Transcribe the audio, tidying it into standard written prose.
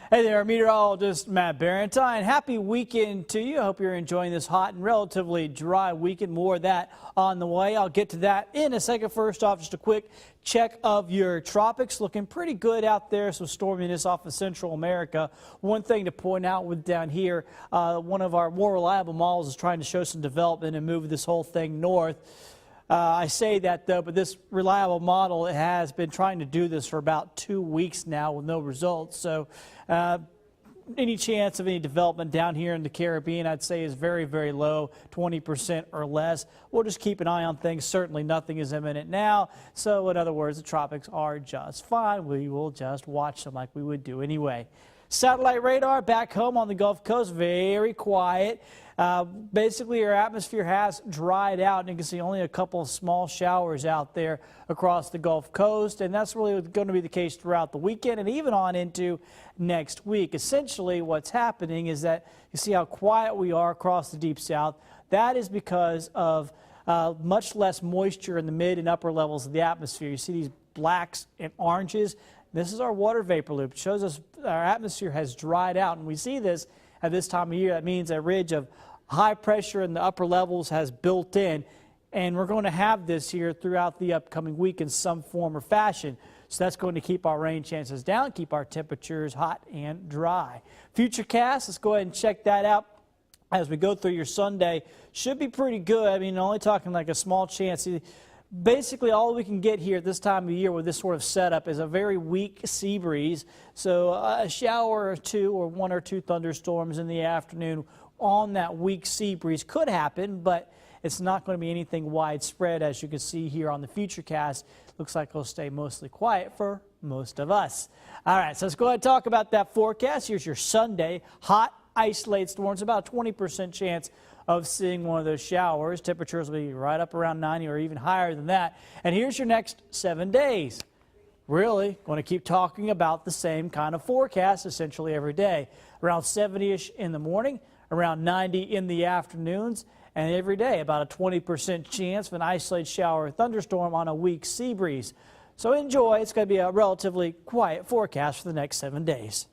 Hey there, meteorologist Matt Barentine. Happy weekend to you. I hope you're enjoying this hot and relatively dry weekend. More of that on the way. I'll get to that in a second. First off, just a quick check of your tropics. Looking pretty good out there. Some storminess off of Central America. One thing to point out with down here, one of our more reliable models is trying to show some development and move this whole thing north. I say that though, but this reliable model has been trying to do this for about 2 weeks now with no results. So any chance of any development down here in the Caribbean, I'd say, is very, very low, 20% or less. We'll just keep an eye on things. Certainly nothing is imminent now. So in other words, the tropics are just fine. We will just watch them like we would do anyway. Satellite radar back home on the Gulf Coast, very quiet. Basically, our atmosphere has dried out, and you can see only a couple of small showers out there across the Gulf Coast, and that's really going to be the case throughout the weekend and even on into next week. Essentially, what's happening is that you see how quiet we are across the Deep South. That is because of much less moisture in the mid and upper levels of the atmosphere. You see these blacks and oranges. This is our water vapor loop. It shows us our atmosphere has dried out, and we see this at this time of year. That means a ridge of high pressure in the upper levels has built in, and we're going to have this here throughout the upcoming week in some form or fashion. So that's going to keep our rain chances down, keep our temperatures hot and dry. Futurecast, let's go ahead and check that out as we go through your Sunday. Should be pretty good. I mean, only talking like a small chance. Basically, all we can get here at this time of year with this sort of setup is a very weak sea breeze. So a shower or two or one or two thunderstorms in the afternoon on that weak sea breeze could happen, but it's not going to be anything widespread, as you can see here on the Futurecast. Looks like it'll stay mostly quiet for most of us. All right, so let's go ahead and talk about that forecast. Here's your Sunday. Hot, isolated storms, about a 20% chance of seeing one of those showers. Temperatures will be right up around 90 or even higher than that. And here's your next 7 days. Really going to keep talking about the same kind of forecast essentially every day. Around 70-ish in the morning, around 90 in the afternoons, and every day about a 20% chance of an isolated shower or thunderstorm on a weak sea breeze. So enjoy. It's going to be a relatively quiet forecast for the next 7 days.